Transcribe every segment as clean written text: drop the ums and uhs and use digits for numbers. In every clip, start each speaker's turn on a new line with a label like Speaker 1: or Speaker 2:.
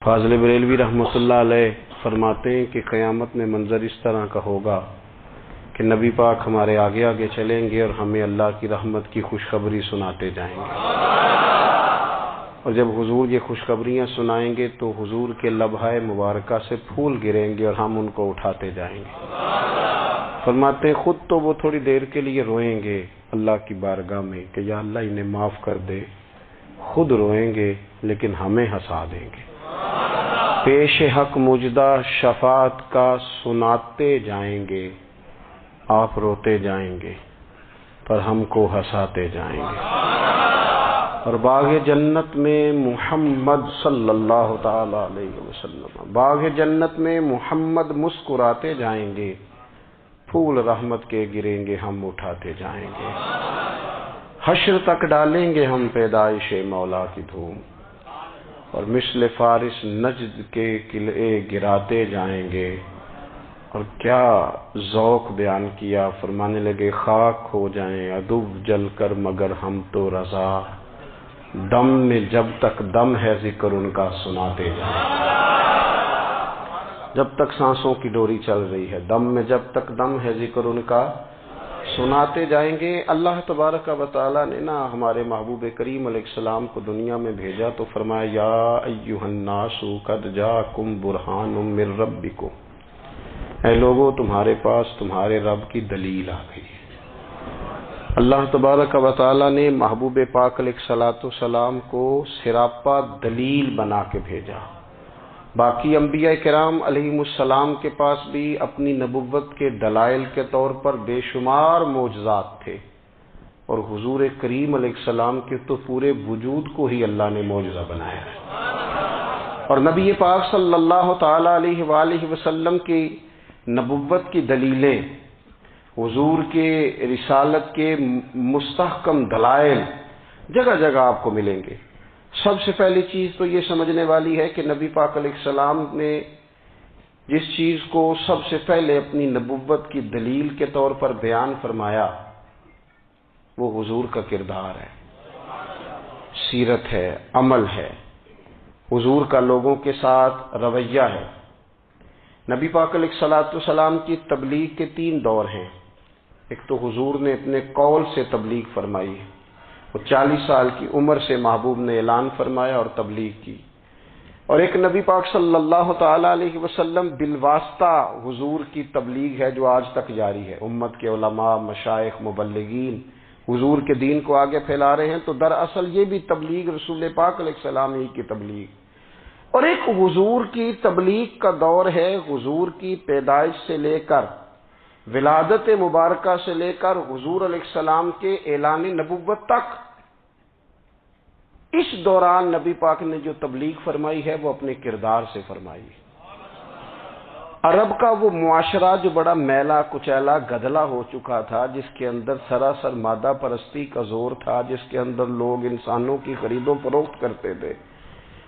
Speaker 1: فاضل بریلوی رحمۃ اللہ علیہ فرماتے ہیں کہ قیامت میں منظر اس طرح کا ہوگا کہ نبی پاک ہمارے آگے آگے چلیں گے اور ہمیں اللہ کی رحمت کی خوشخبری سناتے جائیں گے، اور جب حضور یہ خوشخبریاں سنائیں گے تو حضور کے لبھہ مبارکہ سے پھول گریں گے اور ہم ان کو اٹھاتے جائیں گے۔ فرماتے ہیں خود تو وہ تھوڑی دیر کے لیے روئیں گے اللہ کی بارگاہ میں کہ یا اللہ انہیں معاف کر دے، خود روئیں گے لیکن ہمیں ہنسا دیں گے۔ پیش حق مجدہ شفاعت کا سناتے جائیں گے، آپ روتے جائیں گے پر ہم کو ہنساتے جائیں گے، اور باغ جنت میں محمد صلی اللہ تعالی علیہ وسلم، باغ جنت میں محمد مسکراتے جائیں گے، پھول رحمت کے گریں گے ہم اٹھاتے جائیں گے، حشر تک ڈالیں گے ہم پیدائش مولا کی دھوم، اور مثل فارس نجد کے قلعے گراتے جائیں گے۔ اور کیا ذوق بیان کیا، فرمانے لگے خاک ہو جائیں عدو جل کر مگر ہم تو رضا، دم میں جب تک دم ہے ذکر ان کا سناتے جائیں گے۔ جب تک سانسوں کی ڈوری چل رہی ہے، دم میں جب تک دم ہے ذکر ان کا سناتے جائیں گے۔ اللہ تبارک و تعالیٰ نے نا ہمارے محبوب کریم علیہ السلام کو دنیا میں بھیجا تو فرمایا یا ایھا الناس قد جاءکم برہان من ربکم، اے لوگوں تمہارے پاس تمہارے رب کی دلیل آ گئی ہے۔ اللہ تبارک و تعالیٰ نے محبوب پاک علیہ الصلوۃ والسلام کو سراپا دلیل بنا کے بھیجا۔ باقی انبیاء کرام علیہم السلام کے پاس بھی اپنی نبوت کے دلائل کے طور پر بے شمار معجزات تھے، اور حضور کریم علیہ السلام کے تو پورے وجود کو ہی اللہ نے معجزہ بنایا ہے، اور نبی پاک صلی اللہ تعالی علیہ وآلہ وسلم کی نبوت کی دلیلیں، حضور کے رسالت کے مستحکم دلائل جگہ جگہ آپ کو ملیں گے۔ سب سے پہلی چیز تو یہ سمجھنے والی ہے کہ نبی پاک علیہ السلام نے جس چیز کو سب سے پہلے اپنی نبوت کی دلیل کے طور پر بیان فرمایا وہ حضور کا کردار ہے، سیرت ہے، عمل ہے، حضور کا لوگوں کے ساتھ رویہ ہے۔ نبی پاک علیہ الصلوۃ والسلام کی تبلیغ کے 3 دور ہیں۔ ایک تو حضور نے اپنے قول سے تبلیغ فرمائی، وہ 40 سال کی عمر سے محبوب نے اعلان فرمایا اور تبلیغ کی، اور ایک نبی پاک صلی اللہ تعالی علیہ وسلم بالواسطہ حضور کی تبلیغ ہے جو آج تک جاری ہے۔ امت کے علماء، مشائخ، مبلغین حضور کے دین کو آگے پھیلا رہے ہیں، تو دراصل یہ بھی تبلیغ رسول پاک علیہ السلام ہی کی تبلیغ۔ اور ایک حضور کی تبلیغ کا دور ہے، حضور کی پیدائش سے لے کر ولادت مبارکہ سے لے کر حضور علیہ السلام کے اعلان نبوت تک۔ اس دوران نبی پاک نے جو تبلیغ فرمائی ہے وہ اپنے کردار سے فرمائی۔ عرب کا وہ معاشرہ جو بڑا میلا کچیلا گدلا ہو چکا تھا، جس کے اندر سراسر مادہ پرستی کا زور تھا، جس کے اندر لوگ انسانوں کی خرید و فروخت کرتے تھے،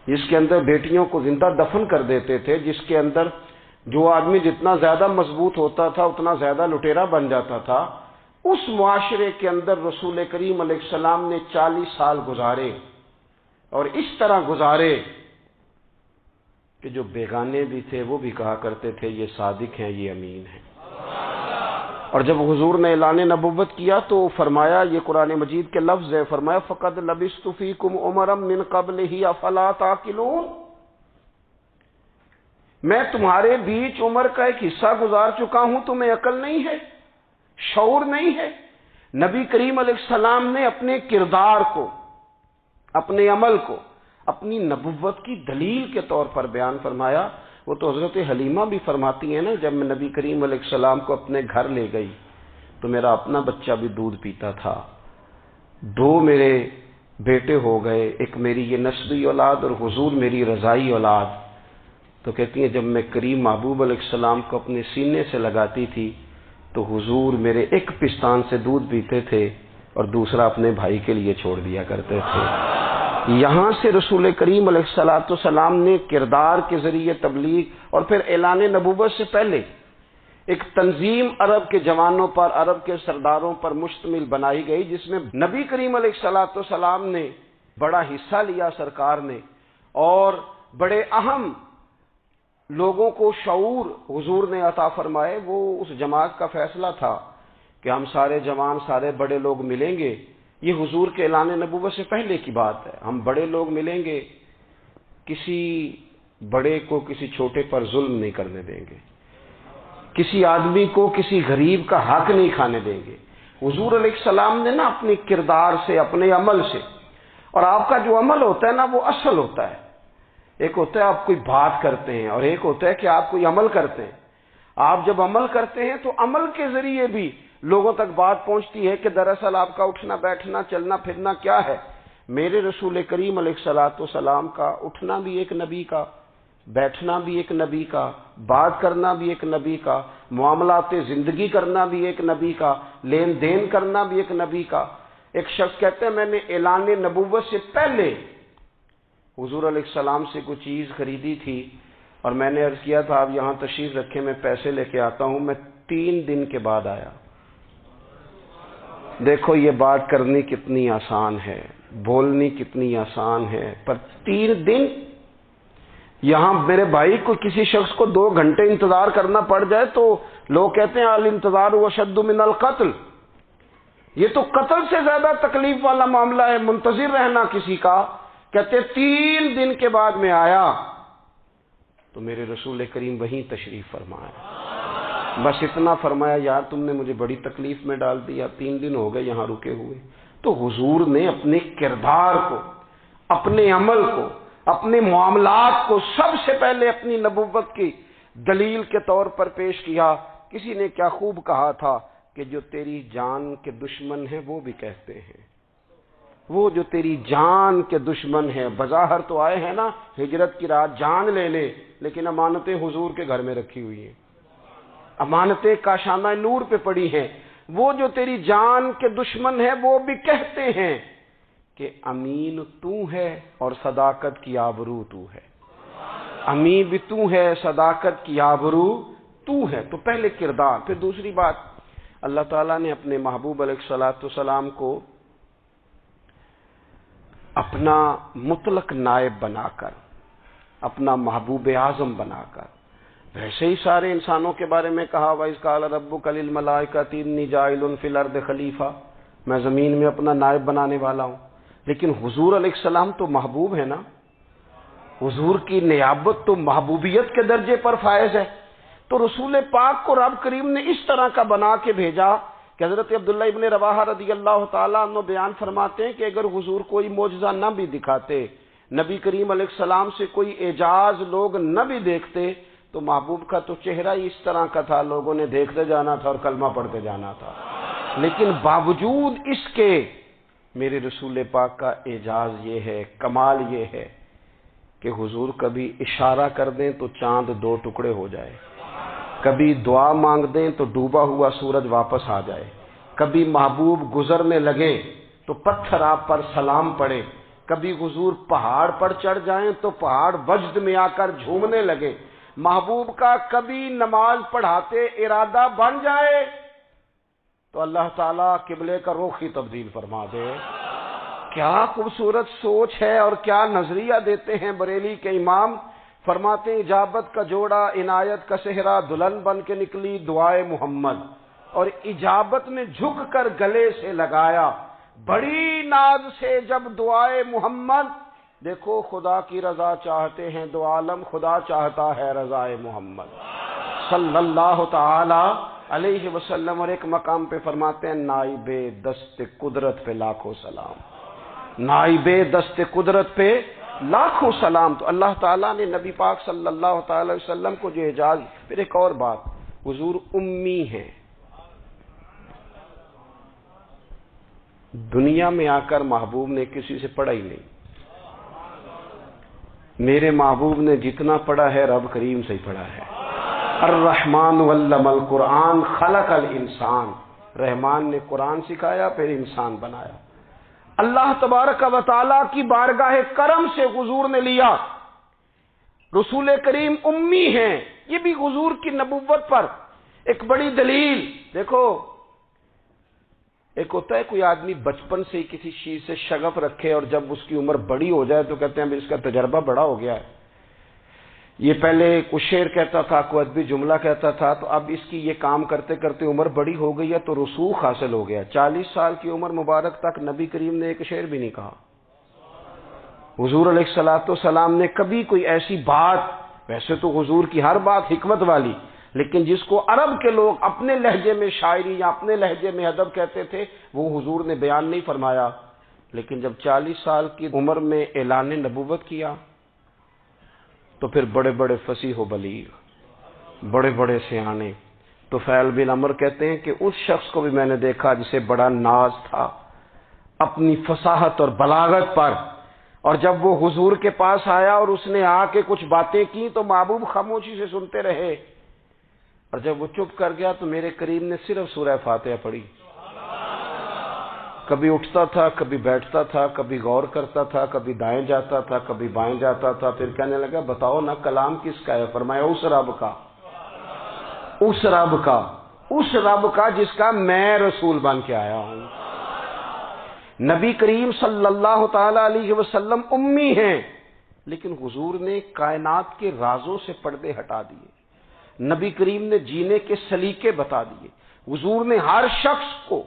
Speaker 1: جس کے اندر بیٹیوں کو زندہ دفن کر دیتے تھے، جس کے اندر جو آدمی جتنا زیادہ مضبوط ہوتا تھا اتنا زیادہ لٹیرا بن جاتا تھا، اس معاشرے کے اندر رسول کریم علیہ السلام نے 40 سال گزارے، اور اس طرح گزارے کہ جو بیگانے بھی تھے وہ بھی کہا کرتے تھے یہ صادق ہیں، یہ امین ہیں۔ اور جب حضور نے اعلان نبوت کیا تو فرمایا، یہ قرآن مجید کے لفظ ہے، فرمایا فَقَدْ لَبِثْتُ فِيكُمْ عُمَرًا مِّن قَبْلِهِ أَفَلَا تَعْقِلُونَ، میں تمہارے بیچ عمر کا ایک حصہ گزار چکا ہوں، تمہیں عقل نہیں ہے، شعور نہیں ہے۔ نبی کریم علیہ السلام نے اپنے کردار کو، اپنے عمل کو اپنی نبوت کی دلیل کے طور پر بیان فرمایا۔ وہ تو حضرت حلیمہ بھی فرماتی ہیں نا، جب میں نبی کریم علیہ السلام کو اپنے گھر لے گئی تو میرا اپنا بچہ بھی دودھ پیتا تھا، 2 میرے بیٹے ہو گئے، ایک میری یہ نسبی اولاد اور حضور میری رضائی اولاد۔ تو کہتی ہیں جب میں کریم محبوب علیہ السلام کو اپنے سینے سے لگاتی تھی تو حضور میرے ایک پستان سے دودھ پیتے تھے اور دوسرا اپنے بھائی کے لیے چھوڑ دیا کرتے تھے۔ یہاں سے رسول کریم علیہ الصلوۃ والسلام نے کردار کے ذریعے تبلیغ، اور پھر اعلان نبوت سے پہلے ایک تنظیم عرب کے جوانوں پر، عرب کے سرداروں پر مشتمل بنائی گئی، جس میں نبی کریم علیہ الصلوۃ والسلام نے بڑا حصہ لیا سرکار نے، اور بڑے اہم لوگوں کو شعور حضور نے عطا فرمائے، وہ اس جماعت کا فیصلہ تھا کہ ہم سارے جوان، سارے بڑے لوگ ملیں گے۔ یہ حضور کے اعلان نبوت سے پہلے کی بات ہے۔ ہم بڑے لوگ ملیں گے، کسی بڑے کو کسی چھوٹے پر ظلم نہیں کرنے دیں گے، کسی آدمی کو کسی غریب کا حق نہیں کھانے دیں گے۔ حضور علیہ السلام نے نا اپنے کردار سے، اپنے عمل سے، اور آپ کا جو عمل ہوتا ہے نا وہ اصل ہوتا ہے۔ ایک ہوتا ہے آپ کوئی بات کرتے ہیں اور ایک ہوتا ہے کہ آپ کوئی عمل کرتے ہیں۔ آپ جب عمل کرتے ہیں تو عمل کے ذریعے بھی لوگوں تک بات پہنچتی ہے کہ دراصل آپ کا اٹھنا بیٹھنا چلنا پھرنا کیا ہے۔ میرے رسول کریم علیہ الصلوۃ والسلام کا اٹھنا بھی ایک نبی کا، بیٹھنا بھی ایک نبی کا، بات کرنا بھی ایک نبی کا، معاملات زندگی کرنا بھی ایک نبی کا، لین دین کرنا بھی ایک نبی کا۔ ایک شخص کہتے ہیں میں نے اعلان نبوت سے پہلے حضور علیہ السلام سے کوئی چیز خریدی تھی اور میں نے عرض کیا تھا آپ یہاں تشریف رکھیں، میں پیسے لے کے آتا ہوں۔ میں 3 دن کے بعد آیا۔ دیکھو یہ بات کرنی کتنی آسان ہے، بولنی کتنی آسان ہے، پر 3 دن یہاں میرے بھائی کو کسی شخص کو 2 گھنٹے انتظار کرنا پڑ جائے تو لوگ کہتے ہیں الانتظار اشد من القتل، یہ تو قتل سے زیادہ تکلیف والا معاملہ ہے منتظر رہنا کسی کا۔ کہتے 3 دن کے بعد میں آیا تو میرے رسول کریم وہیں تشریف فرمایا، بس اتنا فرمایا یار تم نے مجھے بڑی تکلیف میں ڈال دیا، 3 دن ہو گئے یہاں رکے ہوئے۔ تو حضور نے اپنے کردار کو، اپنے عمل کو، اپنے معاملات کو سب سے پہلے اپنی نبوت کی دلیل کے طور پر پیش کیا۔ کسی نے کیا خوب کہا تھا کہ جو تیری جان کے دشمن ہیں وہ بھی کہتے ہیں، وہ جو تیری جان کے دشمن ہیں، بظاہر تو آئے ہیں نا ہجرت کی رات جان لے لے، لیکن امانتیں حضور کے گھر میں رکھی ہوئی ہیں، امانتیں کاشانہ نور پہ پڑی ہیں۔ وہ جو تیری جان کے دشمن ہیں وہ بھی کہتے ہیں کہ امین تو ہے اور صداقت کی آبرو تو ہے، امین بھی تو ہے، صداقت کی آبرو تو ہے۔ تو پہلے کردار، پھر دوسری بات، اللہ تعالیٰ نے اپنے محبوب علیہ الصلوۃ والسلام کو اپنا مطلق نائب بنا کر، اپنا محبوب اعظم بنا کر، ویسے ہی سارے انسانوں کے بارے میں کہا وَإِذْ قَالَ رَبُّكَ لِلْمَلَائِكَةِ إِنِّي جَاعِلٌ فِي الْأَرْضِ خلیفہ، میں زمین میں اپنا نائب بنانے والا ہوں۔ لیکن حضور علیہ السلام تو محبوب ہے نا، حضور کی نیابت تو محبوبیت کے درجے پر فائز ہے۔ تو رسول پاک کو رب کریم نے اس طرح کا بنا کے بھیجا کہ حضرت عبداللہ ابن رواحہ رضی اللہ تعالیٰ عنہ بیان فرماتے ہیں کہ اگر حضور کوئی معجزہ نہ بھی دکھاتے، نبی کریم علیہ السلام سے کوئی اعجاز لوگ نہ بھی دیکھتے، تو محبوب کا تو چہرہ ہی اس طرح کا تھا، لوگوں نے دیکھتے جانا تھا اور کلمہ پڑھتے جانا تھا۔ لیکن باوجود اس کے میرے رسول پاک کا اعجاز یہ ہے، کمال یہ ہے کہ حضور کبھی اشارہ کر دیں تو چاند 2 ٹکڑے ہو جائے، کبھی دعا مانگ دیں تو ڈوبا ہوا سورج واپس آ جائے، کبھی محبوب گزرنے لگے تو پتھر آپ پر سلام پڑے، کبھی حضور پہاڑ پر چڑھ جائیں تو پہاڑ وجد میں آ کر جھومنے لگے، محبوب کا کبھی نماز پڑھاتے ارادہ بن جائے تو اللہ تعالیٰ قبلے کا رخ ہی تبدیل فرما دے۔ کیا خوبصورت سوچ ہے اور کیا نظریہ دیتے ہیں بریلی کے امام۔ فرماتے ہیں اجابت کا جوڑا عنایت کا صحرا، دلہن بن کے نکلی دعائے محمد، اور اجابت نے جھک کر گلے سے لگایا بڑی ناز سے جب دعائے محمد۔ دیکھو خدا کی رضا چاہتے ہیں دو عالم، خدا چاہتا ہے رضائے محمد صلی اللہ تعالی علیہ وسلم۔ اور ایک مقام پہ فرماتے ہیں نائب دست قدرت پہ لاکھوں سلام، نائب دست قدرت پہ لاکھوں سلام۔ تو اللہ تعالیٰ نے نبی پاک صلی اللہ تعالی وسلم کو جو اعجاز۔ پھر ایک اور بات، حضور امی ہیں، دنیا میں آ کر محبوب نے کسی سے پڑھا ہی نہیں۔ میرے محبوب نے جتنا پڑھا ہے رب کریم سے ہی پڑھا ہے۔ الرحمن علم القرآن خلق الانسان، رحمان نے قرآن سکھایا پھر انسان بنایا۔ اللہ تبارک و تعالیٰ کی بارگاہ کرم سے حضور نے لیا۔ رسول کریم امی ہیں، یہ بھی حضور کی نبوت پر ایک بڑی دلیل۔ دیکھو ایک ہوتا ہے کوئی آدمی بچپن سے ہی کسی چیز سے شغف رکھے اور جب اس کی عمر بڑی ہو جائے تو کہتے ہیں اس کا تجربہ بڑا ہو گیا ہے، یہ پہلے کچھ شعر کہتا تھا، کوئی ادبی جملہ کہتا تھا، تو اب اس کی یہ کام کرتے کرتے عمر بڑی ہو گئی ہے تو رسوخ حاصل ہو گیا. 40 سال کی عمر مبارک تک نبی کریم نے ایک شعر بھی نہیں کہا. حضور علیہ الصلوۃ والسلام نے کبھی کوئی ایسی بات، ویسے تو حضور کی ہر بات حکمت والی، لیکن جس کو عرب کے لوگ اپنے لہجے میں شاعری یا اپنے لہجے میں ادب کہتے تھے، وہ حضور نے بیان نہیں فرمایا. لیکن جب 40 سال کی عمر میں اعلان نبوت کیا تو پھر بڑے بڑے فصیح و بلیغ، بڑے بڑے سیانے طفیل بن عمرو کہتے ہیں کہ اس شخص کو بھی میں نے دیکھا جسے بڑا ناز تھا اپنی فصاحت اور بلاغت پر، اور جب وہ حضور کے پاس آیا اور اس نے آ کے کچھ باتیں کی تو محبوب خاموشی سے سنتے رہے، اور جب وہ چپ کر گیا تو میرے کریم نے صرف سورہ فاتحہ پڑھی. کبھی اٹھتا تھا، کبھی بیٹھتا تھا، کبھی غور کرتا تھا، کبھی دائیں جاتا تھا، کبھی بائیں جاتا تھا، پھر کہنے لگا بتاؤ نا کلام کس کا ہے؟ فرمایا اس رب کا، اس رب کا، اس رب کا جس کا میں رسول بن کے آیا ہوں. نبی کریم صلی اللہ تعالی علیہ وسلم امی ہیں، لیکن حضور نے کائنات کے رازوں سے پردے ہٹا دیے. نبی کریم نے جینے کے سلیقے بتا دیے. حضور نے ہر شخص کو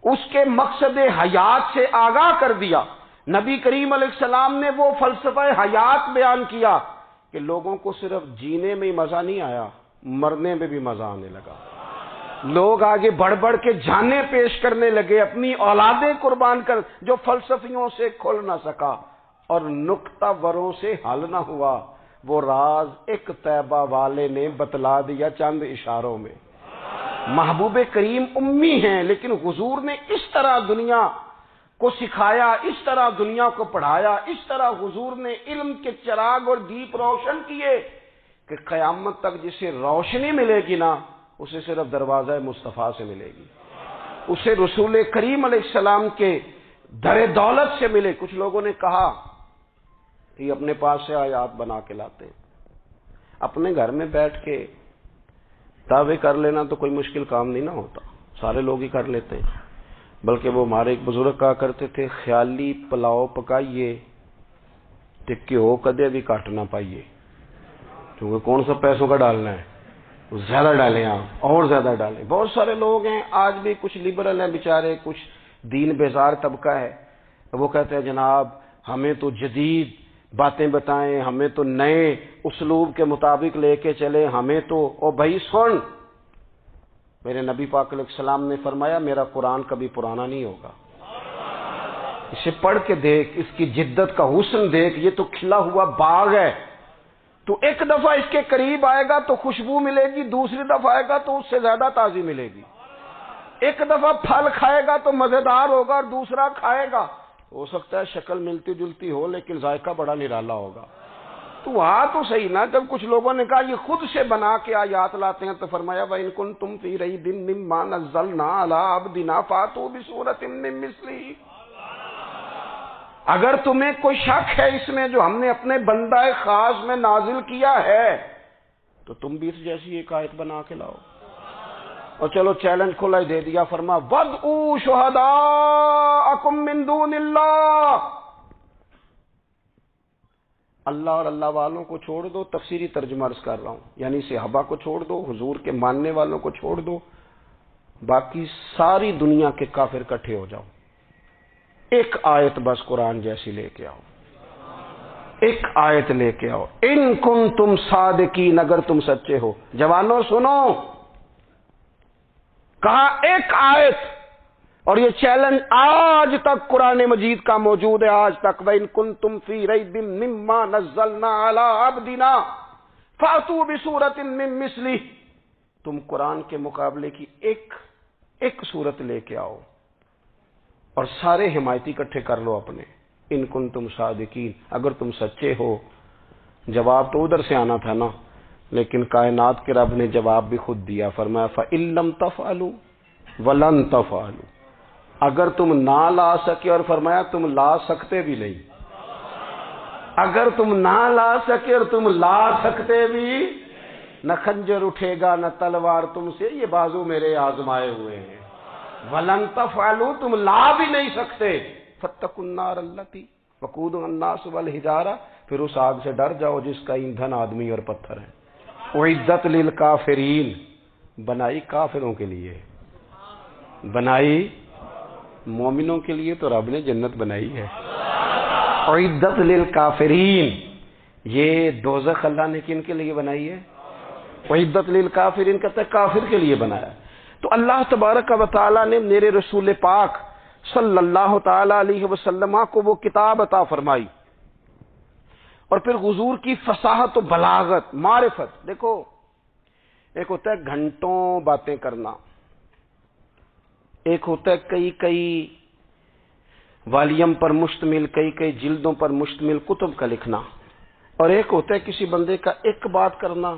Speaker 1: اس کے مقصد حیات سے آگاہ کر دیا. نبی کریم علیہ السلام نے وہ فلسفہ حیات بیان کیا کہ لوگوں کو صرف جینے میں ہی مزہ نہیں آیا، مرنے میں بھی مزہ آنے لگا. لوگ آگے بڑھ بڑھ کے جانیں پیش کرنے لگے، اپنی اولادیں قربان کر، جو فلسفیوں سے کھل نہ سکا اور نکتہ وروں سے حل نہ ہوا، وہ راز ایک طیبہ والے نے بتلا دیا چند اشاروں میں. محبوب کریم امی ہیں، لیکن حضور نے اس طرح دنیا کو سکھایا، اس طرح دنیا کو پڑھایا، اس طرح حضور نے علم کے چراغ اور دیپ روشن کیے کہ قیامت تک جسے روشنی ملے گی نا، اسے صرف دروازہ مصطفیٰ سے ملے گی، اسے رسول کریم علیہ السلام کے در دولت سے ملے. کچھ لوگوں نے کہا کہ اپنے پاس سے آیات بنا کے لاتے ہیں، اپنے گھر میں بیٹھ کے دعوے کر لینا تو کوئی مشکل کام نہیں نہ ہوتا، سارے لوگ ہی کر لیتے ہیں. بلکہ وہ ہمارے ایک بزرگ کہا کرتے تھے، خیالی پلاؤ پکائیے تے گھیو کدے بھی کٹ نہ پائیے، کیونکہ کون سا پیسوں کا ڈالنا ہے، زیادہ ڈالیں آپ اور زیادہ ڈالیں. بہت سارے لوگ ہیں آج بھی، کچھ لبرل ہیں بیچارے، کچھ دین بیزار طبقہ ہے، وہ کہتے ہیں جناب ہمیں تو جدید باتیں بتائیں، ہمیں تو نئے اسلوب کے مطابق لے کے چلے، ہمیں تو او بھائی سن، میرے نبی پاک علیہ السلام نے فرمایا میرا قرآن کبھی پرانا نہیں ہوگا. اسے پڑھ کے دیکھ، اس کی جدت کا حسن دیکھ، یہ تو کھلا ہوا باغ ہے. تو ایک دفعہ اس کے قریب آئے گا تو خوشبو ملے گی، دوسری دفعہ آئے گا تو اس سے زیادہ تازی ملے گی. ایک دفعہ پھل کھائے گا تو مزیدار ہوگا، اور دوسرا کھائے گا ہو سکتا ہے شکل ملتی جلتی ہو لیکن ذائقہ بڑا نرالا ہوگا. تو تو صحیح نا. جب کچھ لوگوں نے کہا یہ خود سے بنا کے آیات لاتے ہیں تو فرمایا وَإِن كُنتُمْ فِي رَيْبٍ مِّمَّا نَزَّلْنَا عَلَىٰ عَبْدِنَا فَأْتُوا بِسُورَةٍ مِّن مِّثْلِهِ. اگر تمہیں کوئی شک ہے اس میں جو ہم نے اپنے بندہ خاص میں نازل کیا ہے تو تم بھی اس جیسی ایک آیت بنا کے لاؤ. اور چلو چیلنج کھلا ہی دے دیا، فرما وَادْعُوا شُهَدَاءَكُم مِّن دُونِ اللَّهِ. اللہ اور اللہ والوں کو چھوڑ دو، تفسیری ترجمہ عرض کر رہا ہوں، یعنی صحابہ کو چھوڑ دو، حضور کے ماننے والوں کو چھوڑ دو، باقی ساری دنیا کے کافر اکٹھے ہو جاؤ، ایک آیت بس قرآن جیسی لے کے آؤ، ایک آیت لے کے آؤ. ان کنتم صادقین، اگر تم سچے ہو. جوانوں سنو، کہا ایک آیت، اور یہ چیلنج آج تک قرآن مجید کا موجود ہے، آج تک. وَإِن كُنتُمْ فِي رَيْبٍ مِّمَّا نَزَّلْنَا عَلَىٰ عَبْدِنَا فَأْتُوا بِسُورَةٍ مِّن مِّثْلِهِ. تم قرآن کے مقابلے کی ایک صورت لے کے آؤ اور سارے حمایتی اکٹھے کر لو اپنے. ان کنتم صادقین، اگر تم سچے ہو. جواب تو ادھر سے آنا تھا نا، لیکن کائنات کے رب نے جواب بھی خود دیا. فرمایا فَإِن لَّمْ تَفْعَلُوا وَلَن تَفْعَلُوا. اگر تم نہ لا سکے، اور فرمایا تم لا سکتے بھی نہیں. اگر تم نہ لا سکے اور تم لا سکتے بھی، نہ خنجر اٹھے گا نہ تلوار تم سے، یہ بازو میرے آزمائے ہوئے ہیں. وَلَن تَفْعَلُوا، تم لا بھی نہیں سکتے. فَاتَّقُوا النَّارَ الَّتِي وَقُودُهَا النَّاسُ وَالْحِجَارَةُ پھر اس آگ سے ڈر جاؤ جس کا ایندھن آدمی اور پتھر ہے۔ اعدت للکافرین، بنائی کافروں کے لیے، بنائی مومنوں کے لیے تو رب نے جنت بنائی ہے۔ اعدت للکافرین، یہ دوزخ اللہ نے کن کے لیے بنائی ہے؟ اعدت للکافرین کہتا ہے کافر کے لیے بنایا۔ تو اللہ تبارک و تعالی نے میرے رسول پاک صلی اللہ تعالی علیہ وسلم کو وہ کتاب عطا فرمائی، اور پھر حضور کی فصاحت و بلاغت، معرفت۔ دیکھو ایک ہوتا ہے گھنٹوں باتیں کرنا، ایک ہوتا ہے کئی کئی والیم پر مشتمل، کئی کئی جلدوں پر مشتمل کتب کا لکھنا، اور ایک ہوتا ہے کسی بندے کا ایک بات کرنا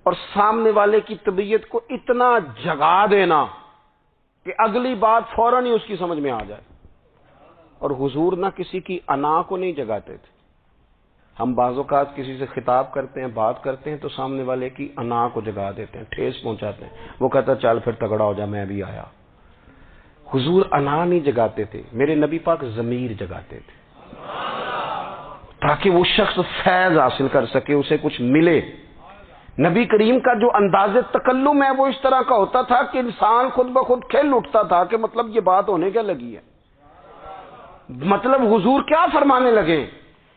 Speaker 1: اور سامنے والے کی طبیعت کو اتنا جگا دینا کہ اگلی بات فوراً ہی اس کی سمجھ میں آ جائے۔ اور حضور نہ کسی کی انا کو نہیں جگاتے تھے۔ ہم بعض اوقات کسی سے خطاب کرتے ہیں، بات کرتے ہیں تو سامنے والے کی انا کو جگا دیتے ہیں، ٹھیس پہنچاتے ہیں، وہ کہتا چل پھر تگڑا ہو جا، میں بھی آیا۔ حضور انا نہیں جگاتے تھے، میرے نبی پاک ضمیر جگاتے تھے تاکہ وہ شخص فیض حاصل کر سکے، اسے کچھ ملے۔ نبی کریم کا جو انداز تکلم ہے وہ اس طرح کا ہوتا تھا کہ انسان خود بخود کھل اٹھتا تھا کہ مطلب یہ بات ہونے کیا لگی ہے، مطلب حضور کیا فرمانے لگے۔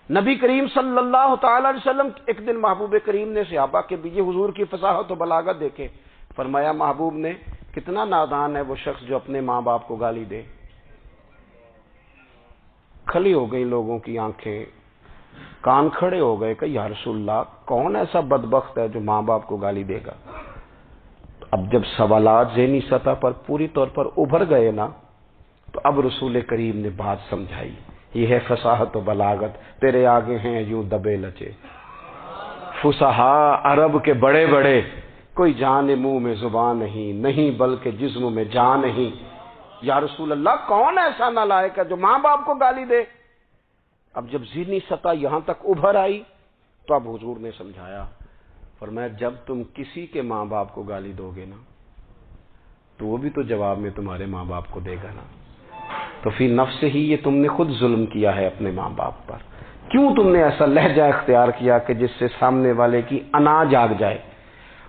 Speaker 1: نبی کریم صلی اللہ تعالی علیہ وسلم، ایک دن محبوب کریم نے صحابہ کے بیچ حضور کی فصاحت و بلاغت دیکھے، فرمایا محبوب نے کتنا نادان ہے وہ شخص جو اپنے ماں باپ کو گالی دے۔ کھلی ہو گئی لوگوں کی آنکھیں، کان کھڑے ہو گئے کہ یا رسول اللہ کون ایسا بدبخت ہے جو ماں باپ کو گالی دے گا۔ اب جب سوالات ذہنی سطح پر پوری طور پر ابھر گئے نا، تو اب رسول کریم نے بات سمجھائی، یہ ہے فصاحت و بلاغت، تیرے آگے ہیں یوں دبے لچے فصحاء عرب کے بڑے بڑے، کوئی جان منہ میں زبان نہیں بلکہ جسم میں جان نہیں۔ یا رسول اللہ کون ایسا نالائق ہے جو ماں باپ کو گالی دے؟ اب جب ذہنی سطح یہاں تک ابھر آئی تو اب حضور نے سمجھایا، فرمایا جب تم کسی کے ماں باپ کو گالی دو گے نا تو وہ بھی تو جواب میں تمہارے ماں باپ کو دے گا نا، تو فی نفس ہی یہ تم نے خود ظلم کیا ہے اپنے ماں باپ پر۔ کیوں تم نے ایسا لہجہ اختیار کیا کہ جس سے سامنے والے کی انا جاگ جائے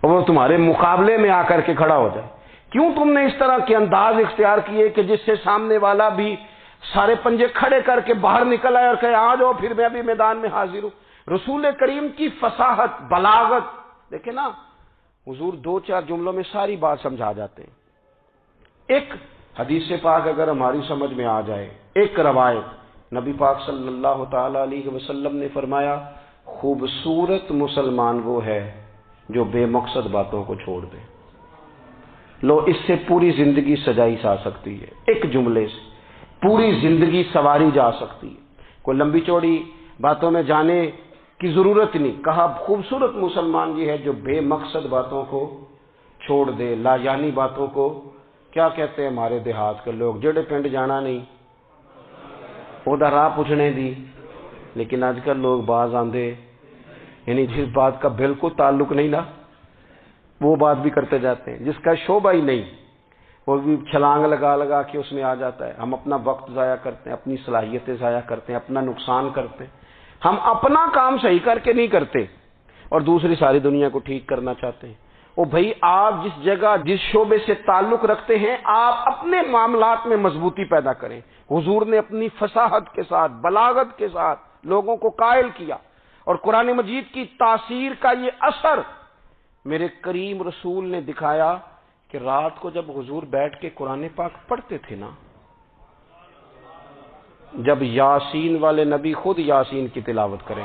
Speaker 1: اور وہ تمہارے مقابلے میں آ کر کے کھڑا ہو جائے؟ کیوں تم نے اس طرح کے انداز اختیار کیے کہ جس سے سامنے والا بھی سارے پنجے کھڑے کر کے باہر نکل آئے اور کہے آ جاؤ پھر میں ابھی میدان میں حاضر ہوں؟ رسول کریم کی فصاحت، بلاغت دیکھیں نا، حضور دو چار جملوں میں ساری بات سمجھا جاتے ہیں۔ ایک حدیث پاک اگر ہماری سمجھ میں آ جائے، ایک روایت نبی پاک صلی اللہ تعالی علیہ وسلم نے فرمایا خوبصورت مسلمان وہ ہے جو بے مقصد باتوں کو چھوڑ دے۔ لو اس سے پوری زندگی سجائی جا سکتی ہے، ایک جملے سے پوری زندگی سواری جا سکتی ہے، کوئی لمبی چوڑی باتوں میں جانے کی ضرورت نہیں۔ کہا خوبصورت مسلمان یہ ہے جو بے مقصد باتوں کو چھوڑ دے، لا یعنی باتوں کو، کیا کہتے ہیں ہمارے دیہات کے لوگ، جڑے پنڈ جانا نہیں اودا راہ پوچھنے دی، لیکن آج کل لوگ باز آندے یعنی جس بات کا بالکل تعلق نہیں نا وہ بات بھی کرتے جاتے ہیں، جس کا شعبہ ہی نہیں وہ بھی چھلانگ لگا لگا کے اس میں آ جاتا ہے۔ ہم اپنا وقت ضائع کرتے ہیں، اپنی صلاحیتیں ضائع کرتے ہیں، اپنا نقصان کرتے ہیں۔ ہم اپنا کام صحیح کر کے نہیں کرتے اور دوسری ساری دنیا کو ٹھیک کرنا چاہتے ہیں۔ او بھائی آپ جس جگہ جس شعبے سے تعلق رکھتے ہیں آپ اپنے معاملات میں مضبوطی پیدا کریں۔ حضور نے اپنی فصاحت کے ساتھ، بلاغت کے ساتھ لوگوں کو قائل کیا، اور قرآن مجید کی تاثیر کا یہ اثر میرے کریم رسول نے دکھایا کہ رات کو جب حضور بیٹھ کے قرآن پاک پڑھتے تھے نا، جب یاسین والے نبی خود یاسین کی تلاوت کریں،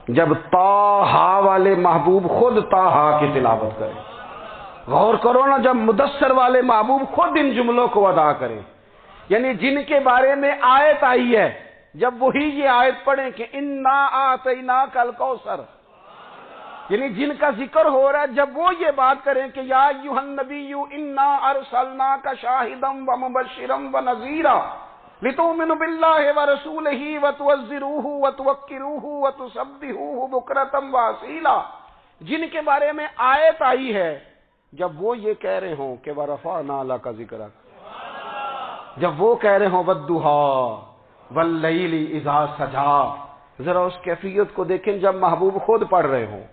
Speaker 1: جب طٰہٰ والے محبوب خود طٰہٰ کی تلاوت کریں، غور کرو نا، جب مدثر والے محبوب خود ان جملوں کو ادا کریں، یعنی جن کے بارے میں آیت آئی ہے جب وہی یہ آیت پڑھیں کہ انا اعطیناک الکوثر، یعنی جن کا ذکر ہو رہا ہے جب وہ یہ بات کریں کہ یا ایھا النبی انا ارسلناک شاہدا ومبشرا ونذیرا لتؤمنوا باللہ ورسولہ وتعزروہ وتوقروہ وتسبحوہ بکرۃ واصیلا، جن کے بارے میں آیت آئی ہے جب وہ یہ کہہ رہے ہوں کہ ورفعنا لک ذکرک، جب وہ کہہ رہے ہوں والضحیٰ واللیل اذا سجا، ذرا اس کیفیت کو دیکھیں جب محبوب خود پڑھ رہے ہوں،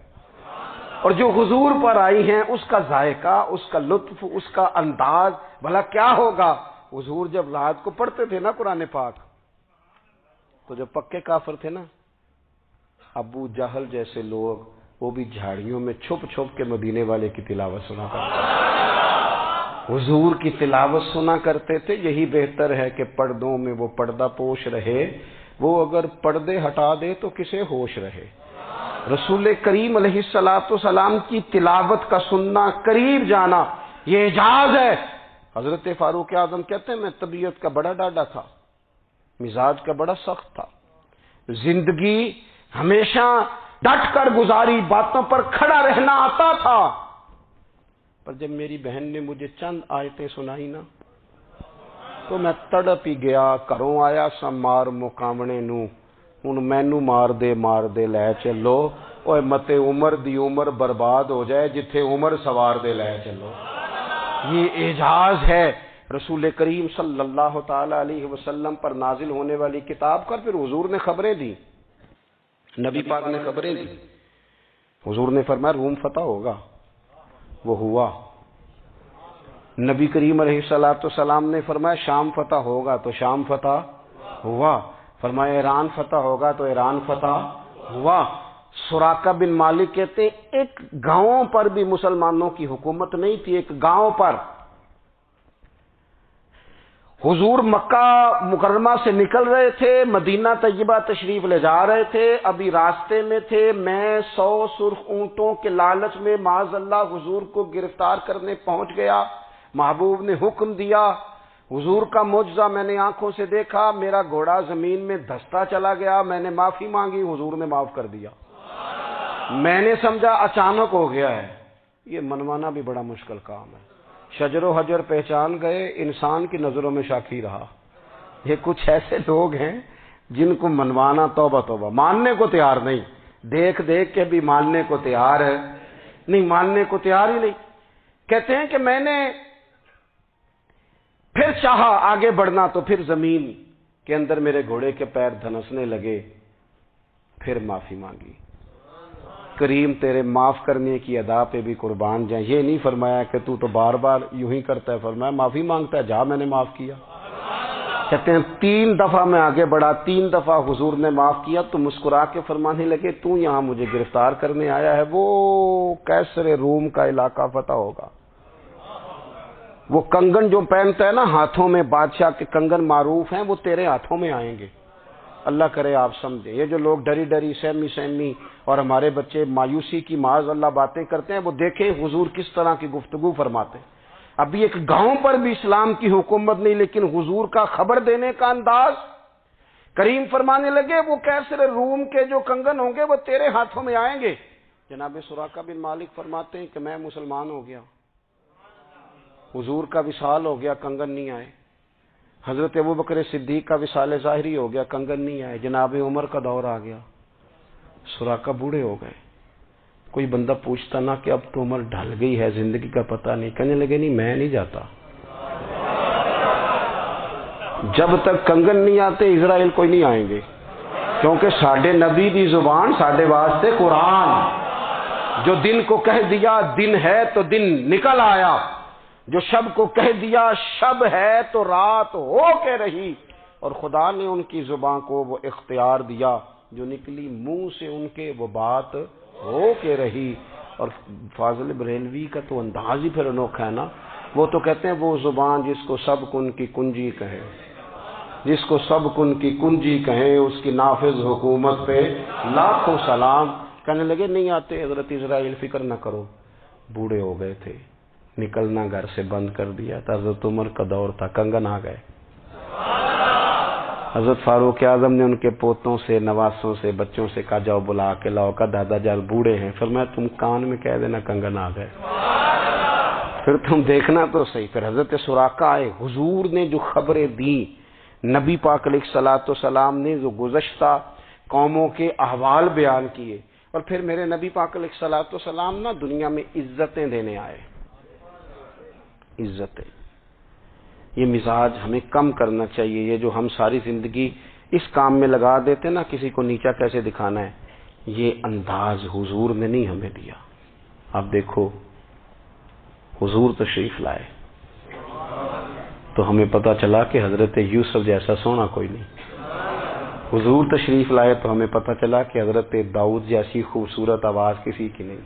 Speaker 1: اور جو حضور پر آئی ہیں اس کا ذائقہ، اس کا لطف، اس کا انداز بھلا کیا ہوگا۔ حضور جب رات کو پڑھتے تھے نا قرآن پاک، تو جو پکے کافر تھے نا، ابو جہل جیسے لوگ، وہ بھی جھاڑیوں میں چھپ چھپ کے مدینے والے کی تلاوت سنا کرتے تھے، حضور کی تلاوت سنا کرتے تھے۔ یہی بہتر ہے کہ پردوں میں وہ پردہ پوش رہے، وہ اگر پردے ہٹا دے تو کسے ہوش رہے۔ رسول کریم علیہ السلام کی تلاوت کا سننا، قریب جانا، یہ اعجاز ہے۔ حضرت فاروق اعظم کہتے ہیں میں طبیعت کا بڑا ڈاڈا تھا، مزاج کا بڑا سخت تھا، زندگی ہمیشہ ڈٹ کر گزاری، باتوں پر کھڑا رہنا آتا تھا، پر جب میری بہن نے مجھے چند آیتیں سنائی نا تو میں تڑپ ہی گیا۔ گھروں آیا سا مار مقامنے نو، ہن مینو مار دے لے چلو، اوے متے عمر دی عمر برباد ہو جائے جتھے عمر سوار دے لے چلو۔ یہ اعجاز ہے رسول کریم صلی اللہ تعالی علیہ وسلم پر نازل ہونے والی کتاب کا۔ پھر حضور نے خبریں دی، نبی پاک نے خبریں دی۔ حضور نے فرمایا روم فتح ہوگا، وہ ہوا۔ نبی کریم علیہ السلام نے فرمایا شام فتح ہوگا، تو شام فتح ہوا۔ فرمایا ایران فتح ہوگا، تو ایران فتح ہوا۔ سراقہ بن مالک کہتے ایک گاؤں پر بھی مسلمانوں کی حکومت نہیں تھی، ایک گاؤں پر۔ حضور مکہ مکرمہ سے نکل رہے تھے، مدینہ طیبہ تشریف لے جا رہے تھے، ابھی راستے میں تھے، میں 100 سرخ اونٹوں کے لالچ میں معاذ اللہ حضور کو گرفتار کرنے پہنچ گیا۔ محبوب نے حکم دیا، حضور کا معجزہ میں نے آنکھوں سے دیکھا، میرا گھوڑا زمین میں دھستا چلا گیا، میں نے معافی مانگی، حضور نے معاف کر دیا۔ میں نے سمجھا اچانک ہو گیا ہے۔ یہ منوانا بھی بڑا مشکل کام ہے۔ شجر و حجر پہچان گئے، انسان کی نظروں میں شاکی رہا۔ یہ کچھ ایسے لوگ ہیں جن کو منوانا توبہ توبہ، ماننے کو تیار نہیں، دیکھ دیکھ کے بھی ماننے کو تیار ہے نہیں، ماننے کو تیار ہی نہیں۔ کہتے ہیں کہ میں نے پھر چاہا آگے بڑھنا، تو پھر زمین کے اندر میرے گھوڑے کے پیر دھنسنے لگے، پھر معافی مانگی۔ کریم تیرے معاف کرنے کی ادا پہ بھی قربان جائیں۔ یہ نہیں فرمایا کہ تو بار بار یوں ہی کرتا ہے، فرمایا معافی مانگتا ہے، جا میں نے معاف کیا۔ کہتے ہیں 3 دفعہ میں آگے بڑھا، 3 دفعہ حضور نے معاف کیا تو مسکرا کے فرمانے لگے تو یہاں مجھے گرفتار کرنے آیا ہے، وہ کیسر روم کا علاقہ فتح ہوگا۔ وہ کنگن جو پہنتا ہے نا ہاتھوں میں، بادشاہ کے کنگن معروف ہیں، وہ تیرے ہاتھوں میں آئیں گے۔ اللہ کرے آپ سمجھیں، یہ جو لوگ ڈری ڈری سہمی اور ہمارے بچے مایوسی کی معاذ اللہ باتیں کرتے ہیں، وہ دیکھیں حضور کس طرح کی گفتگو فرماتے ہیں۔ ابھی ایک گاؤں پر بھی اسلام کی حکومت نہیں، لیکن حضور کا خبر دینے کا انداز۔ کریم فرمانے لگے وہ کیسر روم کے جو کنگن ہوں گے وہ تیرے ہاتھوں میں آئیں گے۔ جناب سراقہ بن مالک فرماتے ہیں کہ میں مسلمان ہو گیا، حضور کا وصال ہو گیا، کنگن نہیں آئے۔ حضرت ابوبکر صدیق کا وصال ظاہری ہو گیا، کنگن نہیں آئے۔ جناب عمر کا دور آ گیا، سراقہ بوڑھے ہو گئے۔ کوئی بندہ پوچھتا نا کہ اب تو عمر ڈھل گئی ہے، زندگی کا پتہ نہیں، کہنے لگے نہیں میں نہیں جاتا، جب تک کنگن نہیں آتے اسرائیل کوئی نہیں آئیں گے، کیونکہ ساڈے نبی دی زبان ساڈے واسطے قرآن، جو دن کو کہہ دیا دن ہے تو دن نکل آیا، جو شب کو کہہ دیا شب ہے تو رات ہو کے رہی، اور خدا نے ان کی زبان کو وہ اختیار دیا، جو نکلی منہ سے ان کے وہ بات ہو کے رہی۔ اور فاضل بریلوی کا تو انداز ہی پھر انوکھا ہے نا، وہ تو کہتے ہیں وہ زبان جس کو سب کن کی کنجی کہے، جس کو سب کن کی کنجی کہیں، اس کی نافذ حکومت پہ لاکھوں سلام۔ کہنے لگے نہیں آتے حضرت اسرائیل، فکر نہ کرو، بوڑھے ہو گئے تھے، نکلنا گھر سے بند کر دیا تھا، حضرت عمر کا دور تھا، کنگن آ گئے۔ حضرت فاروق اعظم نے ان کے پوتوں سے، نواسوں سے، بچوں سے کہا جاؤ بلا کے لاؤ، کا دادا جان بوڑھے ہیں، فرمایا تم کان میں کہہ دینا کنگن آ گئے، پھر تم دیکھنا تو صحیح۔ پھر حضرت سراقہ آئے، حضور نے جو خبریں دی، نبی پاک علیہ الصلوۃ والسلام نے جو گزشتہ قوموں کے احوال بیان کیے، اور پھر میرے نبی پاک علیہ الصلوۃ والسلام نا دنیا میں عزتیں دینے آئے، عزتیں۔ یہ مزاج ہمیں کم کرنا چاہیے، یہ جو ہم ساری زندگی اس کام میں لگا دیتے نا کسی کو نیچا کیسے دکھانا ہے، یہ انداز حضور نے نہیں ہمیں دیا۔ آپ دیکھو حضور تشریف لائے تو ہمیں پتا چلا کہ حضرت یوسف جیسا سونا کوئی نہیں، حضور تشریف لائے تو ہمیں پتا چلا کہ حضرت داؤد جیسی خوبصورت آواز کسی کی نہیں،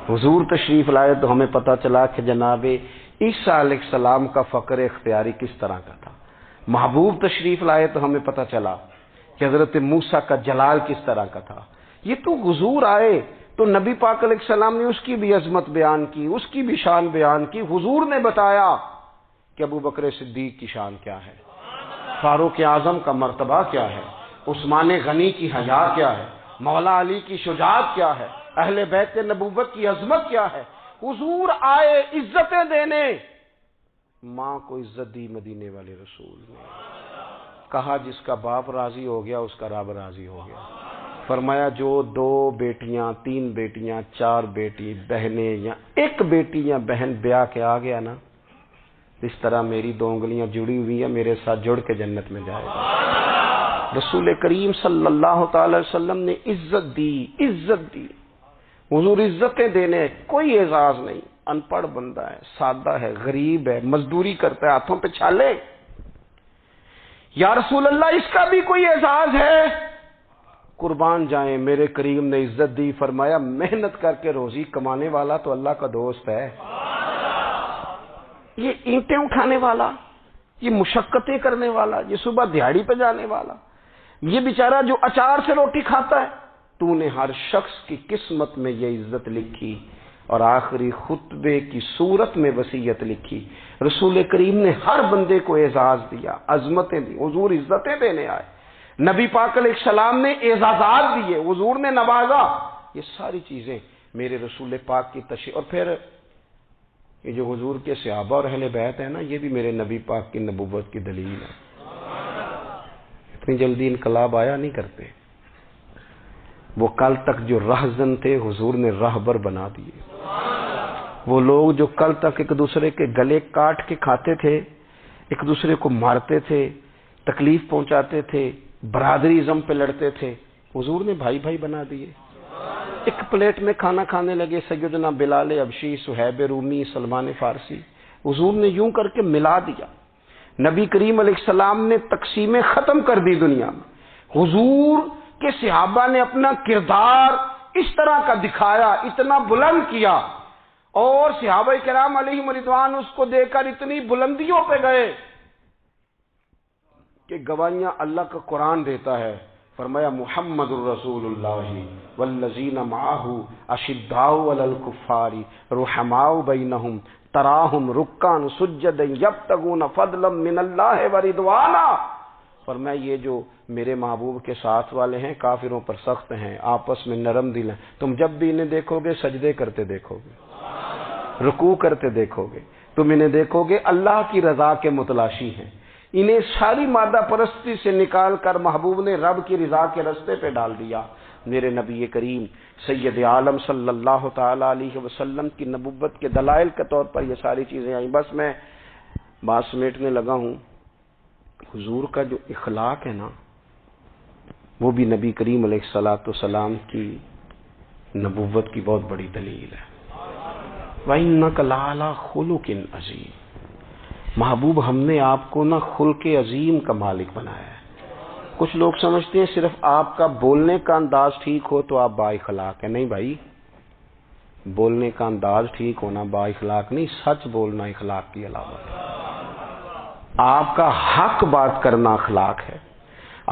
Speaker 1: حضور تشریف لائے تو ہمیں پتا چلا کہ جناب عیسیٰ علیہ السلام کا فقر اختیاری کس طرح کا تھا، محبوب تشریف لائے تو ہمیں پتا چلا کہ حضرت موسیٰ کا جلال کس طرح کا تھا۔ یہ تو حضور آئے تو نبی پاک علیہ السلام نے اس کی بھی عظمت بیان کی، اس کی بھی شان بیان کی، حضور نے بتایا کہ ابو بکر صدیق کی شان کیا ہے، فاروق اعظم کا مرتبہ کیا ہے، عثمان غنی کی حیا کیا ہے، مولا علی کی شجاعت کیا ہے، اہل بیت نبوت کی عظمت کیا ہے۔ حضور آئے عزتیں دینے، ماں کو عزت دی مدینے والے رسول نے، کہا جس کا باپ راضی ہو گیا اس کا رب راضی ہو گیا، فرمایا جو 2 بیٹیاں 3 بیٹیاں 4 بیٹی بہنیں یا 1 بیٹی یا بہن بیاہ کے آ گیا نا، اس طرح میری 2 انگلیاں جڑی ہوئی ہیں، میرے ساتھ جڑ کے جنت میں جائے گا۔ رسول کریم صلی اللہ تعالی وسلم نے عزت دی، حضور عزتیں دینے، کوئی اعزاز نہیں، ان پڑھ بندہ ہے، سادہ ہے، غریب ہے، مزدوری کرتا ہے، ہاتھوں پہ چھالے، یا رسول اللہ اس کا بھی کوئی اعزاز ہے؟ قربان جائیں، میرے کریم نے عزت دی، فرمایا محنت کر کے روزی کمانے والا تو اللہ کا دوست ہے، یہ اینٹیں اٹھانے والا، یہ مشقتیں کرنے والا، یہ صبح دیہڑی پہ جانے والا، یہ بیچارہ جو اچار سے روٹی کھاتا ہے، تو نے ہر شخص کی قسمت میں یہ عزت لکھی اور آخری خطبے کی صورت میں وصیت لکھی۔ رسول کریم نے ہر بندے کو اعزاز دیا، عظمتیں دی، حضور عزتیں دینے آئے، نبی پاک علیہ السلام نے اعزازات دیے، حضور نے نوازا، یہ ساری چیزیں میرے رسول پاک کی تشریف، اور پھر یہ جو حضور کے صحابہ اور اہل بیت ہیں نا، یہ بھی میرے نبی پاک کی نبوت کی دلیل ہے۔ اتنی جلدی انقلاب آیا نہیں کرتے، وہ کل تک جو رہزن تھے حضور نے راہبر بنا دیے، وہ لوگ جو کل تک ایک دوسرے کے گلے کاٹ کے کھاتے تھے، ایک دوسرے کو مارتے تھے، تکلیف پہنچاتے تھے، برادری ازم پہ لڑتے تھے، حضور نے بھائی بھائی بنا دیے، ایک پلیٹ میں کھانا کھانے لگے، سیدنا بلال حبشی، صہیب رومی، سلمان فارسی، حضور نے یوں کر کے ملا دیا۔ نبی کریم علیہ السلام نے تقسیمیں ختم کر دی دنیا میں، حضور کے صحابہ نے اپنا کردار اس طرح کا دکھایا، اتنا بلند کیا، اور صحابہ کرام علیہم رضوان اس کو دیکھ کر اتنی بلندیوں پہ گئے کہ گواہیاں اللہ کا قرآن دیتا ہے، فرمایا محمد الرسول اللہ والذین معہ اشداء علی الکفار رحماء بینہم تراہم رکعا سجدا یبتغون فضلا من اللہ ورضوانا، فرمایا یہ جو میرے محبوب کے ساتھ والے ہیں کافروں پر سخت ہیں، آپس میں نرم دل ہیں، تم جب بھی انہیں دیکھو گے سجدے کرتے دیکھو گے، رکوع کرتے دیکھو گے، تم انہیں دیکھو گے اللہ کی رضا کے متلاشی ہیں، انہیں ساری مادہ پرستی سے نکال کر محبوب نے رب کی رضا کے رستے پہ ڈال دیا۔ میرے نبی کریم سید عالم صلی اللہ تعالی علیہ وسلم کی نبوت کے دلائل کے طور پر یہ ساری چیزیں آئیں۔ بس میں بات سمیٹنے لگا ہوں، حضور کا جو اخلاق ہے نا، وہ بھی نبی کریم علیہ الصلوۃ والسلام کی نبوت کی بہت بڑی دلیل ہے۔ وَإِنَّكَ لَعَلَىٰ خُلُقٍ عَظِيمٍ، محبوب ہم نے آپ کو نا خلق عظیم کا مالک بنایا ہے۔ کچھ لوگ سمجھتے ہیں صرف آپ کا بولنے کا انداز ٹھیک ہو تو آپ با اخلاق ہیں، نہیں بھائی، بولنے کا انداز ٹھیک ہونا با اخلاق نہیں، سچ بولنا اخلاق کی علامت ہے۔ آپ کا حق بات کرنا اخلاق ہے،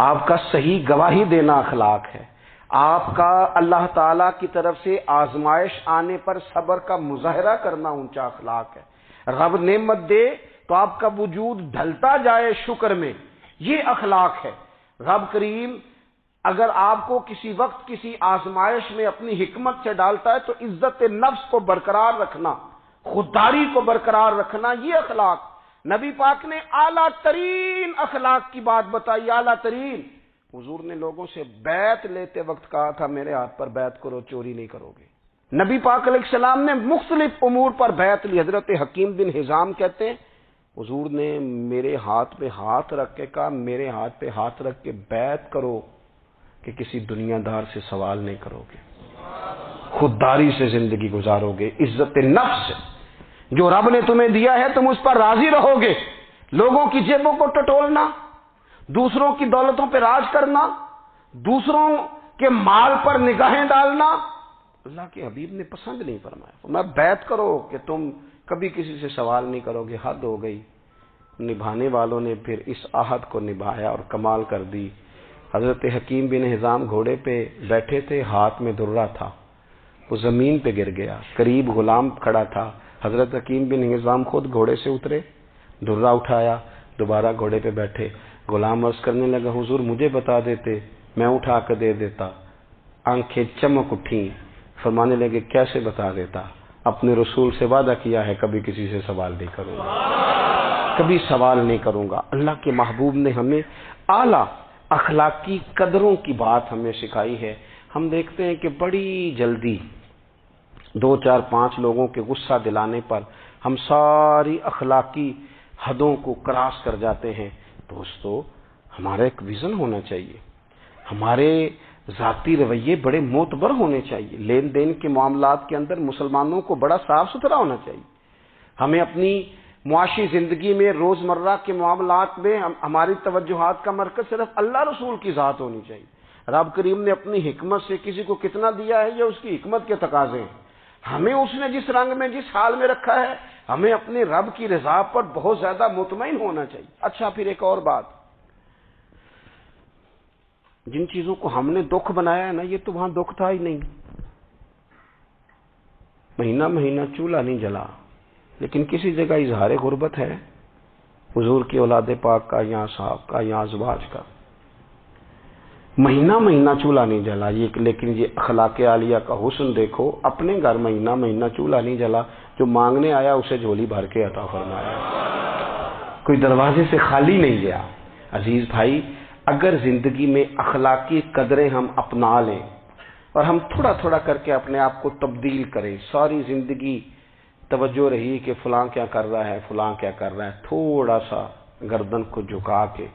Speaker 1: آپ کا صحیح گواہی دینا اخلاق ہے، آپ کا اللہ تعالی کی طرف سے آزمائش آنے پر صبر کا مظاہرہ کرنا اونچا اخلاق ہے۔ رب نعمت دے تو آپ کا وجود ڈھلتا جائے شکر میں، یہ اخلاق ہے۔ رب کریم اگر آپ کو کسی وقت کسی آزمائش میں اپنی حکمت سے ڈالتا ہے تو عزت نفس کو برقرار رکھنا، خودداری کو برقرار رکھنا، یہ اخلاق۔ نبی پاک نے اعلیٰ ترین اخلاق کی بات بتائی، اعلیٰ ترین۔ حضور نے لوگوں سے بیعت لیتے وقت کہا تھا میرے ہاتھ پر بیعت کرو، چوری نہیں کرو گے۔ نبی پاک علیہ السلام نے مختلف امور پر بیعت لی۔ حضرت حکیم بن حزام کہتے ہیں حضور نے میرے ہاتھ پہ ہاتھ رکھ کے کہا میرے ہاتھ پہ ہاتھ رکھ کے بیعت کرو کہ کسی دنیا دار سے سوال نہیں کرو گے، خودداری سے زندگی گزارو گے، عزت نفس جو رب نے تمہیں دیا ہے تم اس پر راضی رہو گے، لوگوں کی جیبوں کو ٹٹولنا، دوسروں کی دولتوں پہ راج کرنا، دوسروں کے مال پر نگاہیں ڈالنا اللہ کے حبیب نے پسند نہیں فرمایا۔ میں بیعت کرو کہ تم کبھی کسی سے سوال نہیں کرو گے، حد ہو گئی۔ نبھانے والوں نے پھر اس عہد کو نبھایا اور کمال کر دی۔ حضرت حکیم بن حزام گھوڑے پہ بیٹھے تھے، ہاتھ میں درہ تھا، وہ زمین پہ گر گیا، قریب غلام کھڑا تھا، حضرت حکیم بن حزام خود گھوڑے سے اترے، درہ اٹھایا، دوبارہ گھوڑے پہ بیٹھے۔ غلام عرض کرنے لگا حضور مجھے بتا دیتے میں اٹھا کے دے دیتا۔ آنکھیں چمک اٹھیں، فرمانے لگے کیسے بتا دیتا؟ اپنے رسول سے وعدہ کیا ہے کبھی کسی سے سوال نہیں کروں گا، کبھی سوال نہیں کروں گا۔ اللہ کے محبوب نے ہمیں اعلیٰ اخلاقی قدروں کی بات ہمیں سکھائی ہے۔ ہم دیکھتے ہیں کہ بڑی جلدی 2 4 5 لوگوں کے غصہ دلانے پر ہم ساری اخلاقی حدوں کو کراس کر جاتے ہیں۔ دوستو ہمارا ایک ویژن ہونا چاہیے، ہمارے ذاتی رویے بڑے معتبر ہونے چاہیے، لین دین کے معاملات کے اندر مسلمانوں کو بڑا صاف ستھرا ہونا چاہیے۔ ہمیں اپنی معاشی زندگی میں روزمرہ کے معاملات میں ہماری توجہات کا مرکز صرف اللہ رسول کی ذات ہونی چاہیے۔ رب کریم نے اپنی حکمت سے کسی کو کتنا دیا ہے یہ اس کی حکمت کے تقاضے ہیں۔ ہمیں اس نے جس رنگ میں جس حال میں رکھا ہے ہمیں اپنے رب کی رضا پر بہت زیادہ مطمئن ہونا چاہیے۔ اچھا پھر ایک اور بات، جن چیزوں کو ہم نے دکھ بنایا ہے نا یہ تو وہاں دکھ تھا ہی نہیں، مہینہ مہینہ چولہا نہیں جلا، لیکن کسی جگہ اظہار غربت ہے، حضور کی اولاد پاک کا یا صاحب کا یا ازواج کا، مہینہ مہینہ چولہا نہیں جلا۔ لیکن یہ اخلاق عالیہ کا حسن دیکھو، اپنے گھر مہینہ مہینہ چولہا نہیں جلا، جو مانگنے آیا اسے جھولی بھر کے عطا فرمایا، کوئی دروازے سے خالی نہیں گیا۔ عزیز بھائی اگر زندگی میں اخلاقی قدریں ہم اپنا لیں اور ہم تھوڑا تھوڑا کر کے اپنے آپ کو تبدیل کریں، ساری زندگی توجہ رہی کہ فلاں کیا کر رہا ہے فلاں کیا کر رہا ہے، تھوڑا سا گردن کو جھکا کے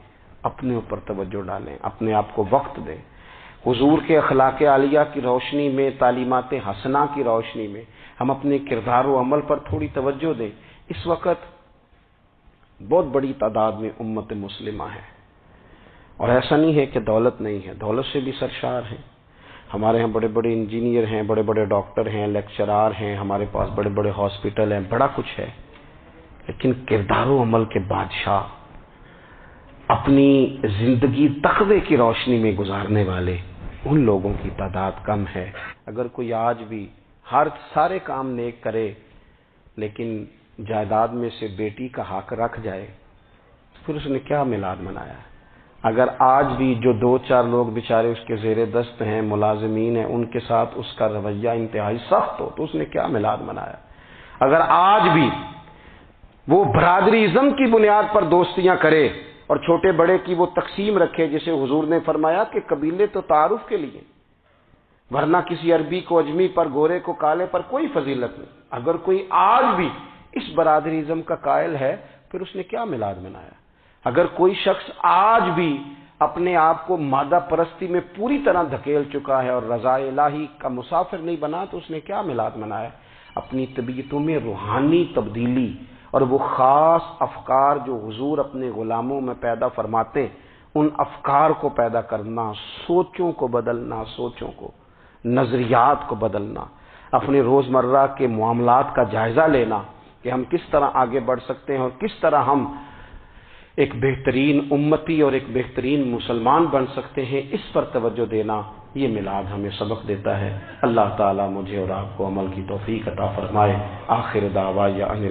Speaker 1: اپنے اوپر توجہ ڈالیں، اپنے آپ کو وقت دیں، حضور کے اخلاق عالیہ کی روشنی میں، تعلیمات حسنہ کی روشنی میں ہم اپنے کردار و عمل پر تھوڑی توجہ دیں۔ اس وقت بہت بڑی تعداد میں امت مسلمہ ہے، اور ایسا نہیں ہے کہ دولت نہیں ہے، دولت سے بھی سرشار ہیں۔ ہمارے ہاں بڑے بڑے انجینئر ہیں، بڑے بڑے ڈاکٹر ہیں، لیکچرار ہیں، ہمارے پاس بڑے بڑے ہاسپٹل ہیں، بڑا کچھ ہے، لیکن کردار و عمل کے بادشاہ، اپنی زندگی تقوی کی روشنی میں گزارنے والے، ان لوگوں کی تعداد کم ہے۔ اگر کوئی آج بھی سارے کام نیک کرے لیکن جائیداد میں سے بیٹی کا حق رکھ جائے، پھر اس نے کیا میلاد منایا؟ اگر آج بھی جو 2 4 لوگ بیچارے اس کے زیر دست ہیں، ملازمین ہیں، ان کے ساتھ اس کا رویہ انتہائی سخت ہو تو اس نے کیا میلاد منایا؟ اگر آج بھی وہ برادری ازم کی بنیاد پر دوستیاں کرے اور چھوٹے بڑے کی وہ تقسیم رکھے، جسے حضور نے فرمایا کہ قبیلے تو تعارف کے لیے، ورنہ کسی عربی کو اجمی پر، گورے کو کالے پر کوئی فضیلت نہیں۔ اگر کوئی آج بھی اس برادری ازم کا قائل ہے پھر اس نے کیا میلاد منایا؟ اگر کوئی شخص آج بھی اپنے آپ کو مادہ پرستی میں پوری طرح دھکیل چکا ہے اور رضا الہی کا مسافر نہیں بنا تو اس نے کیا میلاد منایا؟ اپنی طبیعتوں میں روحانی تبدیلی اور وہ خاص افکار جو حضور اپنے غلاموں میں پیدا فرماتے، ان افکار کو پیدا کرنا، سوچوں کو بدلنا، سوچوں کو، نظریات کو بدلنا، اپنے روزمرہ کے معاملات کا جائزہ لینا کہ ہم کس طرح آگے بڑھ سکتے ہیں اور کس طرح ہم ایک بہترین امتی اور ایک بہترین مسلمان بن سکتے ہیں، اس پر توجہ دینا، یہ میلاد ہمیں سبق دیتا ہے۔ اللہ تعالیٰ مجھے اور آپ کو عمل کی توفیق عطا فرمائے۔ آخر دعوایا ان